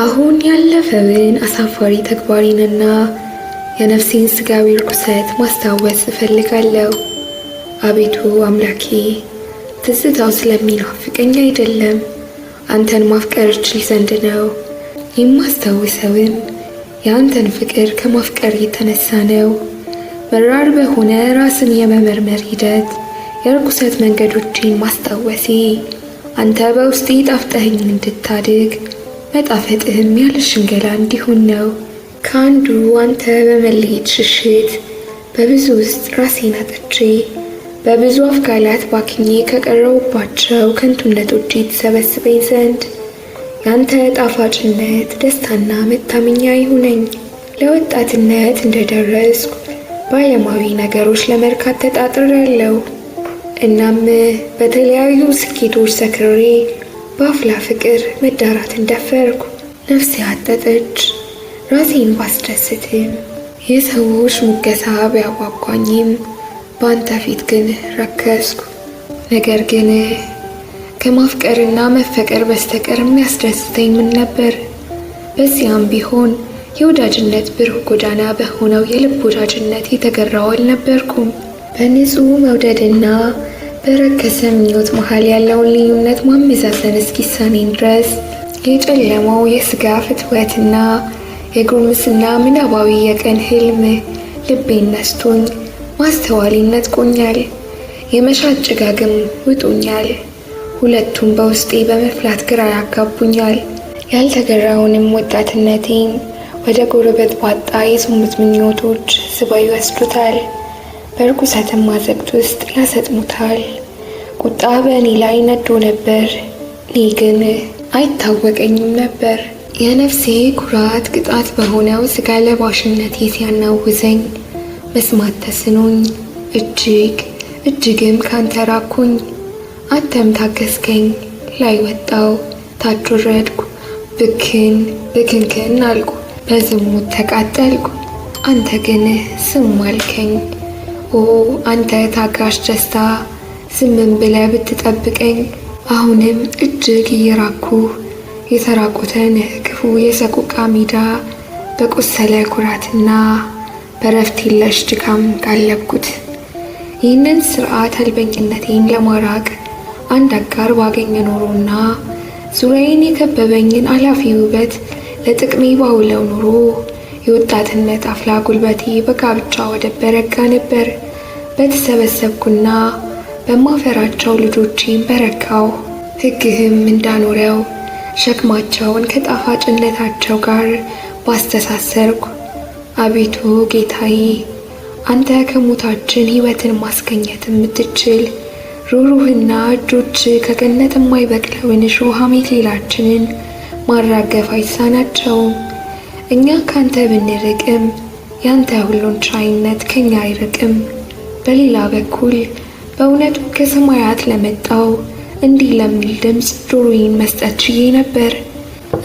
አሁን ያለፈውን አሳፋሪ ተግባሬንና የነፍሴን ስጋዊ ርኩሰት ማስታወስ እፈልጋለሁ። አቤቱ አምላኬ፣ ትዝታው ስለሚናፍቀኝ አይደለም፣ አንተን ማፍቀር እችል ዘንድ ነው። የማስታውሰውም የአንተን ፍቅር ከማፍቀር የተነሳ ነው። መራር በሆነ ራስን የመመርመር ሂደት የርኩሰት መንገዶቼን ማስታወሴ አንተ በውስጤ ጣፍጠኸኝ እንድታድግ መጣፈጥህም ያለ ሽንገላ እንዲሆን ነው። ከአንዱ አንተ በመለየት ሽሽት በብዙ ውስጥ ራሴን አጥቼ በብዙ አፍጋላት ባክኜ ከቀረውባቸው ከንቱነቶቼ ተሰበስበኝ ዘንድ ያንተ ጣፋጭነት ደስታና መታመኛ ይሁነኝ። ለወጣትነት እንደደረስኩ በዓለማዊ ነገሮች ለመርካት ተጣጥሬያለሁ። እናም በተለያዩ ስኬቶች ሰክሬ በአፍላ ፍቅር መዳራትን ደፈርኩ። ነፍሴ አጠጠች። ራሴን ባስደስትም የሰዎች ሙገሳ ቢያጓጓኝም በአንተ ፊት ግን ረከስኩ። ነገር ግን ከማፍቀርና መፈቀር በስተቀር የሚያስደስተኝ ምን ነበር? በዚያም ቢሆን የወዳጅነት ብሩህ ጎዳና በሆነው የልብ ወዳጅነት የተገራው አልነበርኩም። በንጹህ መውደድና በረከሰ ምኞት መሃል ያለውን ልዩነት ማመዛዘን እስኪሳኔን ድረስ የጨለማው የስጋ ፍትወትና የጉርምስና ምናባዊ የቀን ህልም ልቤን ነስቶኝ ማስተዋሌን ነጥቆኛል። የመሻት ጭጋግም ውጦኛል። ሁለቱም በውስጤ በመፍላት ግራ ያጋቡኛል። ያልተገራውንም ወጣትነቴን ወደ ጎረበት ባጣ የዝሙት ምኞቶች ስበው ይወስዱታል። በርኩሰትም ማዘቅት ውስጥ ያሰጥሙታል። ቁጣ በእኔ ላይ ነዶ ነበር። እኔ ግን አይታወቀኝም ነበር። የነፍሴ ኩራት ቅጣት በሆነው ስጋ ለባሽነቴ ሲያናውዘኝ መስማት ተስኖኝ እጅግም ካንተ ራኩኝ። አንተም ታገስከኝ። ላይ ወጣው፣ ታች ወረድኩ፣ ብክንክን አልኩ፣ በዝሙት ተቃጠልኩ። አንተ ግን ዝም አልከኝ። ኦ አንተ ታጋሽ ደስታ፣ ዝምም ብለህ ብትጠብቀኝ አሁንም እጅግ እየራኩ የተራቆተን ክፉ የሰቆቃ ሜዳ በቆሰለ ኩራትና በረፍት የለሽ ድካም ጋለብኩት። ይህንን ስርዓት አልበኝነቴን ለማራቅ አንድ አጋር ባገኘ ኖሮና ዙሪያዬን የከበበኝን አላፊ ውበት ለጥቅሜ ባውለው ኖሮ የወጣትነት አፍላ ጉልበቴ በጋብቻ ወደብ በረጋ ነበር። በተሰበሰብኩና በማፈራቸው ልጆቼም በረካው። ሕግህም እንዳኖረው ሸክማቸውን ከጣፋጭነታቸው ጋር ባስተሳሰርኩ። አቤቱ ጌታዬ፣ አንተ ከሞታችን ሕይወትን ማስገኘት የምትችል ሩሩህና እጆች ከገነት የማይበቅለውን እሾህ አሜከላችንን ማራገፍ አይሳናቸውም። እኛ ካንተ ብንርቅም ያንተ ሁሉን ቻይነት ከኛ አይርቅም። በሌላ በኩል በእውነቱ ከሰማያት ለመጣው እንዲህ ለሚል ድምፅ ጆሮዬን መስጠት ችዬ ነበር።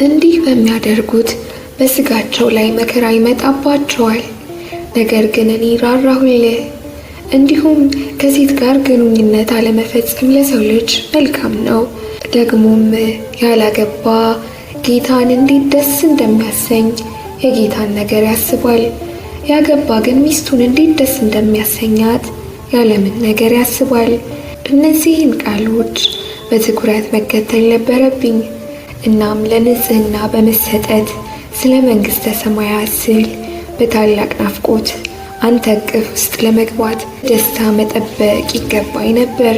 እንዲህ በሚያደርጉት በስጋቸው ላይ መከራ ይመጣባቸዋል። ነገር ግን እኔ ራራሁልህ። እንዲሁም ከሴት ጋር ግንኙነት አለመፈጸም ለሰው ልጅ መልካም ነው። ደግሞም ያላገባ ጌታን እንዴት ደስ እንደሚያሰኝ የጌታን ነገር ያስባል። ያገባ ግን ሚስቱን እንዴት ደስ እንደሚያሰኛት ያለምን ነገር ያስባል። እነዚህን ቃሎች በትኩረት መከተል ነበረብኝ። እናም ለንጽህና በመሰጠት ስለ መንግሥተ ሰማያት ስል በታላቅ ናፍቆት አንተ እቅፍ ውስጥ ለመግባት ደስታ መጠበቅ ይገባኝ ነበር።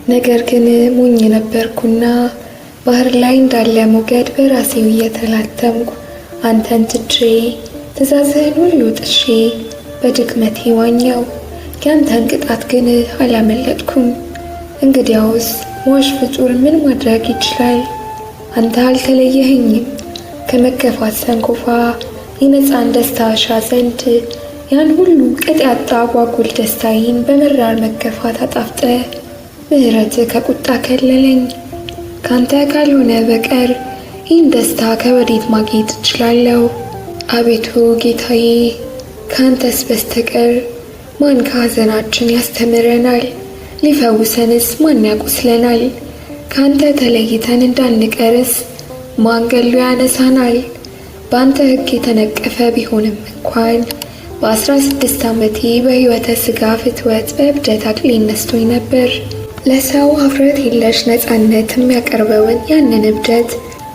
ነገር ግን ሞኝ ነበርኩና ባህር ላይ እንዳለ ሞገድ በራሴው እየተላተምኩ አንተን ትቼ ትእዛዝህን ሁሉ ጥሼ በድክመቴ ዋኘው። ያንተን ቅጣት ግን አላመለጥኩም። እንግዲያውስ ሟች ፍጡር ምን ማድረግ ይችላል? አንተ አልተለየኸኝም። ከመገፋት ሰንኮፋ የነፃን ደስታ አሻ ዘንድ ያን ሁሉ ቅጥ ያጣ ጓጉል ደስታዬን በመራር መገፋት አጣፍጠ ምሕረት ከቁጣ ከለለኝ። ካንተ ካልሆነ በቀር ይህን ደስታ ከወዴት ማግኘት እችላለሁ? አቤቱ ጌታዬ፣ ካንተስ በስተቀር ማን ከሐዘናችን ያስተምረናል? ሊፈውሰንስ ማን ያቁስለናል? ካንተ ተለይተን እንዳንቀርስ ማን ገሎ ያነሳናል? በአንተ ሕግ የተነቀፈ ቢሆንም እንኳን በ16 ዓመቴ በሕይወተ ሥጋ ፍትወት በእብደት አክሊል ነስቶኝ ነበር። ለሰው ኀፍረት የለሽ ነፃነት የሚያቀርበውን ያንን እብደት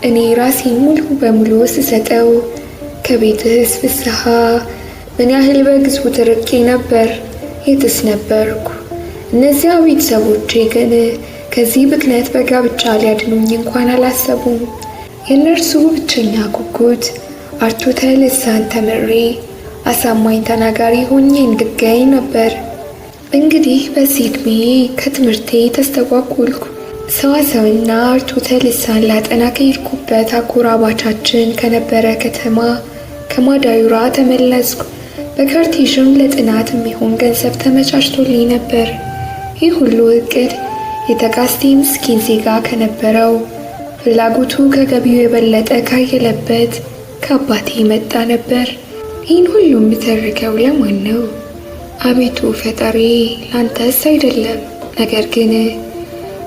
እኔ ራሴን ሙሉ በሙሉ ስሰጠው ከቤትህስ ፍስሐ ምን ያህል በግዝፉ ርቄ ነበር? የትስ ነበርኩ? እነዚያ ቤተሰቦቼ ግን ከዚህ ብክነት በጋብቻ ሊያድኑኝ እንኳን አላሰቡም። የእነርሱ ብቸኛ ጉጉት አርቱተ ልሳን ተምሬ አሳማኝ ተናጋሪ ሆኜ እንድገኝ ነበር። እንግዲህ በዚህ ዕድሜ ከትምህርቴ ተስተጓጎልኩ። ሰዋሰውና አርቱተ ልሳን ላጠና ከሄድኩበት አጎራባቻችን ከነበረ ከተማ ከማዳዩራ ተመለስኩ። በካርቴዥም ለጥናት የሚሆን ገንዘብ ተመቻችቶልኝ ነበር። ይህ ሁሉ እቅድ የተጋስቴ ምስኪን ዜጋ ከነበረው ፍላጎቱ ከገቢው የበለጠ ካየለበት ከአባቴ መጣ ነበር። ይህን ሁሉ የምተርከው ለማን ነው? አቤቱ ፈጣሪ ላንተስ አይደለም፣ ነገር ግን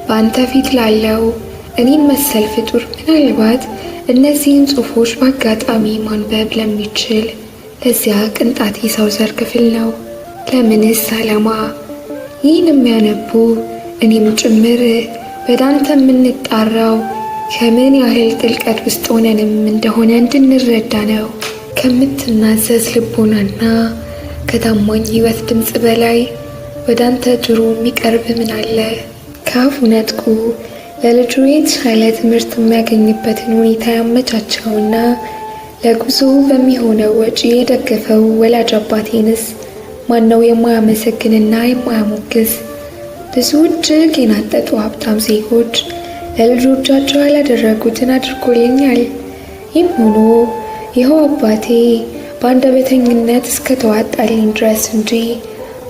በአንተ ፊት ላለው እኔን መሰል ፍጡር ምናልባት እነዚህን ጽሑፎች በአጋጣሚ ማንበብ ለሚችል ለዚያ ቅንጣት የሰው ዘር ክፍል ነው። ለምንስ ዓላማ? ይህን የሚያነቡ እኔም ጭምር በዳንተ የምንጣራው ከምን ያህል ጥልቀት ውስጥ ሆነንም እንደሆነ እንድንረዳ ነው። ከምትናዘዝ ልቦናና ከታማኝ ሕይወት ድምፅ በላይ ወደ አንተ ጆሮ የሚቀርብ ምን አለ? ከአፉ ነጥቁ ለልጁ የተሻለ ትምህርት የሚያገኝበትን ሁኔታ ያመቻቸውና ለጉዞ በሚሆነው ወጪ የደገፈው ወላጅ አባቴንስ ማነው የማያመሰግንና የማያሞግስ? ብዙ እጅግ የናጠጡ ሀብታም ዜጎች ለልጆቻቸው ያላደረጉትን አድርጎልኛል። ይህም ሆኖ ይኸው አባቴ በአንደበተኝነት እስከ ተዋጣልኝ ድረስ እንጂ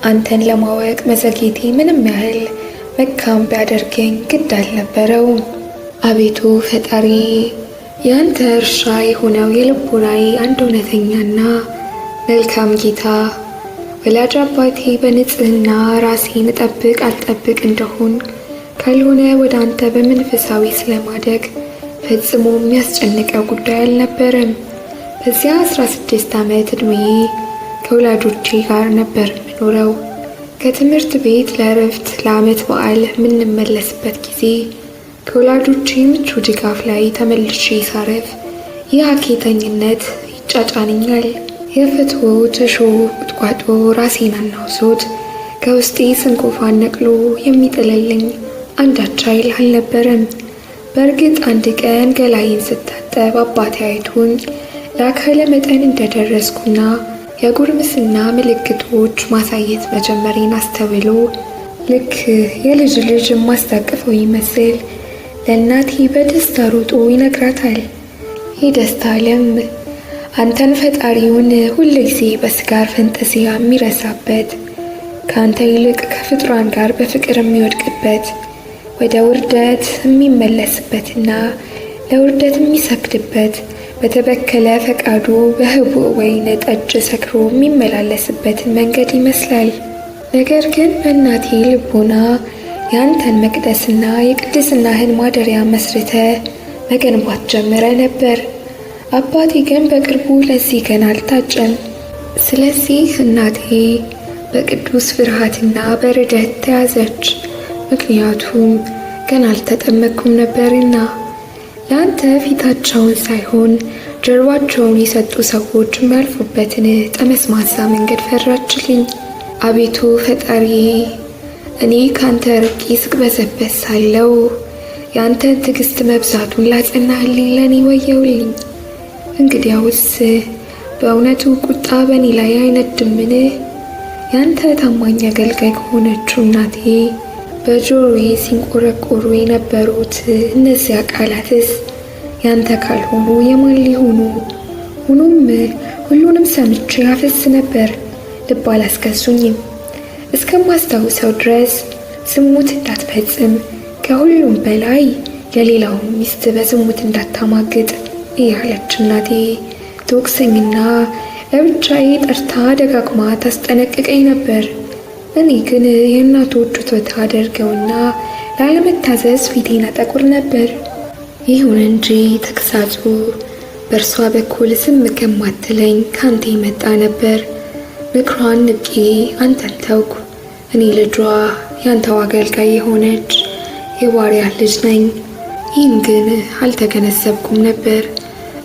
አንተን ለማወቅ መዘግየቴ ምንም ያህል መካም ቢያደርገኝ ግድ አልነበረውም። አቤቱ ፈጣሪ ያንተ እርሻ የሆነው የልቦናዬ አንድ እውነተኛና መልካም ጌታ ወላጅ አባቴ በንጽህና ራሴን እጠብቅ አልጠብቅ እንደሆን ካልሆነ ወደ አንተ በመንፈሳዊ ስለማደግ ፈጽሞ የሚያስጨንቀው ጉዳይ አልነበረም። በዚያ 16 ዓመት ዕድሜ ከወላጆቼ ጋር ነበር የምኖረው። ከትምህርት ቤት ለእረፍት ለዓመት በዓል የምንመለስበት ጊዜ ከወላጆቼ ምቹ ድጋፍ ላይ ተመልሼ ሳረፍ ይህ ሀኬተኝነት ይጫጫንኛል። የፍትወት እሾህ ቁጥቋጦ ራሴን አናውሶት ከውስጤ ስንኮፋን ነቅሎ የሚጥልልኝ አንዳች ኃይል አልነበረም። በእርግጥ አንድ ቀን ገላዬን ስታጠብ አባቴ አይቶኝ ለአካለ መጠን እንደደረስኩና የጉርምስና ምልክቶች ማሳየት መጀመሬን አስተውሎ ልክ የልጅ ልጅ የማስታቅፈው ይመስል ለእናቴ በደስታ ሮጦ ይነግራታል። ይህ ደስታ ዓለም አንተን ፈጣሪውን ሁል ጊዜ በስጋር ፈንጠዚያ የሚረሳበት፣ ከአንተ ይልቅ ከፍጥሯን ጋር በፍቅር የሚወድቅበት፣ ወደ ውርደት የሚመለስበትና ለውርደት የሚሰግድበት፣ በተበከለ ፈቃዱ በህቡዕ ወይን ጠጅ ሰክሮ የሚመላለስበትን መንገድ ይመስላል። ነገር ግን በእናቴ ልቦና የአንተን መቅደስና የቅድስናህን ማደሪያ መስርተ መገንባት ጀምረ ነበር። አባቴ ግን በቅርቡ ለዚህ ገና አልታጨም። ስለዚህ እናቴ በቅዱስ ፍርሃትና በርደት ተያዘች። ምክንያቱም ገና አልተጠመቅኩም ነበርና። ለአንተ ፊታቸውን ሳይሆን ጀርባቸውን የሰጡ ሰዎች የሚያልፉበትን ጠመስማሳ መንገድ ፈራችልኝ። አቤቱ ፈጣሪ እኔ ካንተ ርቄ ስቅበዘበዝ ሳለው የአንተን ትዕግስት መብዛቱን ላጸናህልኝ ለእኔ ወየውልኝ። እንግዲያውስ በእውነቱ ቁጣ በእኔ ላይ አይነድምን? ያንተ ታማኝ አገልጋይ ከሆነችው እናቴ በጆሮዬ ሲንቆረቆሩ የነበሩት እነዚያ ቃላትስ ያንተ ካልሆኑ የማን ሊሆኑ? ሆኖም ሁሉንም ሰምቼ አፈስ ነበር፣ ልብ አላስገዙኝም። እስከማስታውሰው ድረስ ዝሙት እንዳትፈጽም፣ ከሁሉም በላይ የሌላውን ሚስት በዝሙት እንዳታማግጥ እያለች እናቴ ትወቅሰኝና ለብቻዬ ጠርታ ደጋግማ ታስጠነቅቀኝ ነበር። እኔ ግን የእናቶቹ ትወታ አደርገውና ላለመታዘዝ ፊቴን አጠቁር ነበር። ይሁን እንጂ ተግሳጹ በእርሷ በኩል ዝም ከማትለኝ ካንተ የመጣ ነበር። ምክሯን ንቄ አንተን ተውኩ። እኔ ልጇ ያንተው አገልጋይ የሆነች የባሪያህ ልጅ ነኝ። ይህን ግን አልተገነዘብኩም ነበር።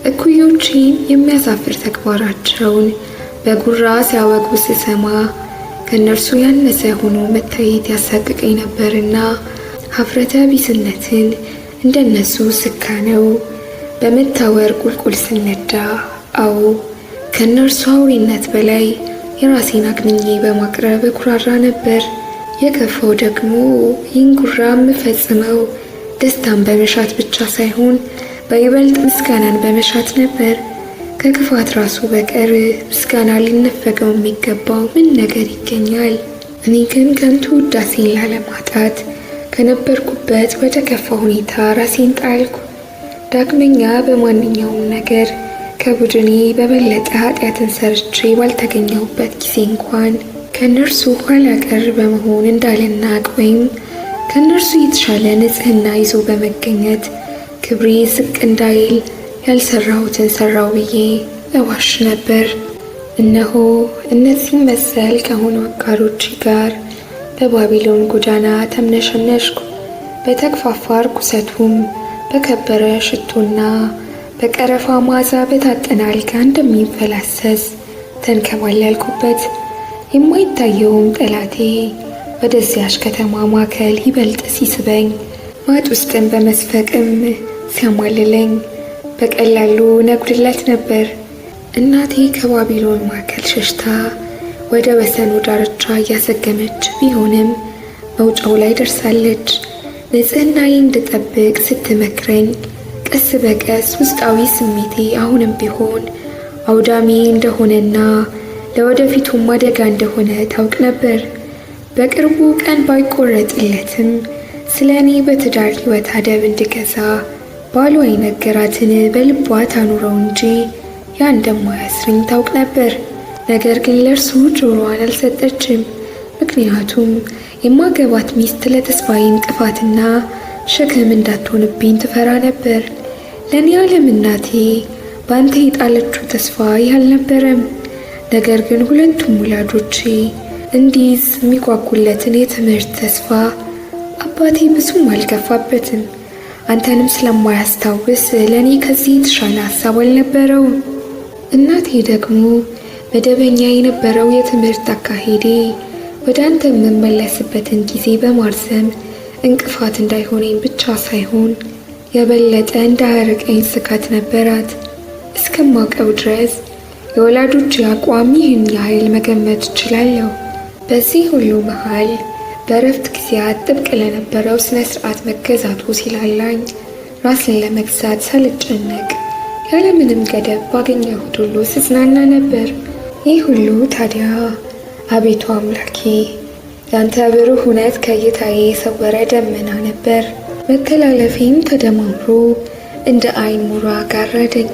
እኩዮቼን የሚያሳፍር ተግባራቸውን በጉራ ሲያወጉ ስሰማ ከእነርሱ ያነሰ ሆኖ መታየት ያሳቅቀኝ ነበርና ሀፍረተ ቢስነትን እንደነሱ ስካነው በመታወር ቁልቁል ስነዳ፣ አዎ ከእነርሱ አውሬነት በላይ የራሴን አግንኜ በማቅረብ እኩራራ ነበር። የከፋው ደግሞ ይህን ጉራ የምፈጽመው ደስታን በመሻት ብቻ ሳይሆን በይበልጥ ምስጋናን በመሻት ነበር። ከክፋት ራሱ በቀር ምስጋና ሊነፈገው የሚገባው ምን ነገር ይገኛል? እኔ ግን ከንቱ ውዳሴን ላለማጣት ከነበርኩበት ወደ ከፋ ሁኔታ ራሴን ጣልኩ። ዳግመኛ በማንኛውም ነገር ከቡድኔ በበለጠ ኃጢአትን ሰርቼ ባልተገኘሁበት ጊዜ እንኳን ከእነርሱ ኋላ ቀር በመሆን እንዳልናቅ ወይም ከእነርሱ የተሻለ ንጽሕና ይዞ በመገኘት ክብሬ ዝቅ እንዳይል ያልሰራሁትን ሰራው ብዬ እዋሽ ነበር። እነሆ እነዚህ መሰል ከሆኑ አጋሮቼ ጋር በባቢሎን ጎዳና ተምነሸነሽኩ። በተግፋፋ ርኩሰቱም በከበረ ሽቶና በቀረፋ መዓዛ በታጠነ አልጋ እንደሚንፈላሰስ ተንከባለልኩበት። የማይታየውም ጠላቴ ወደዚያች ከተማ ማዕከል ይበልጥ ሲስበኝ፣ ማጥ ውስጥን በመስፈቅም ሲያማልለኝ በቀላሉ ነጉድለት ነበር። እናቴ ከባቢሎን ማዕከል ሸሽታ ወደ ወሰኑ ዳርቻ እያሰገመች ቢሆንም መውጫው ላይ ደርሳለች። ንጽሕናዬ እንድጠብቅ ስትመክረኝ ቀስ በቀስ ውስጣዊ ስሜቴ አሁንም ቢሆን አውዳሚ እንደሆነና ለወደፊቱም አደጋ እንደሆነ ታውቅ ነበር። በቅርቡ ቀን ባይቆረጥለትም ስለ እኔ በትዳር ሕይወት አደብ እንድገዛ ባሏ የነገራትን በልቧ ታኑረው እንጂ ያ እንደማያስረኝ ታውቅ ነበር። ነገር ግን ለእርሱ ጆሮዋን አልሰጠችም። ምክንያቱም የማገባት ሚስት ለተስፋዬ እንቅፋትና ሸክም እንዳትሆንብኝ ትፈራ ነበር። ለእኔ ዓለም እናቴ በአንተ የጣለችው ተስፋ ይህ አልነበረም። ነገር ግን ሁለቱም ወላጆቼ እንዲይዝ የሚጓጉለትን የትምህርት ተስፋ አባቴ ብዙም አልገፋበትም። አንተንም ስለማያስታውስ ለእኔ ከዚህ የተሻለ ሀሳብ አልነበረውም። እናቴ ደግሞ መደበኛ የነበረው የትምህርት አካሄዴ ወደ አንተ የምመለስበትን ጊዜ በማርዘም እንቅፋት እንዳይሆነኝ ብቻ ሳይሆን የበለጠ እንዳያርቀኝ ስጋት ነበራት። እስከማውቀው ድረስ የወላጆች አቋም ይህን ያህል መገመት እችላለሁ። በዚህ ሁሉ መሃል በእረፍት ጊዜያት ጥብቅ ለነበረው ስነ ስርዓት መገዛቱ ሲላላኝ ራስን ለመግዛት ሳልጨነቅ ያለምንም ገደብ ባገኘሁት ሁሉ ስጽናና ነበር። ይህ ሁሉ ታዲያ አቤቱ አምላኬ ያንተ ብሩህ እውነት ከእይታዬ የሰወረ ደመና ነበር። መተላለፌም ተደማምሮ እንደ ዓይን ሙራ ጋረደኝ።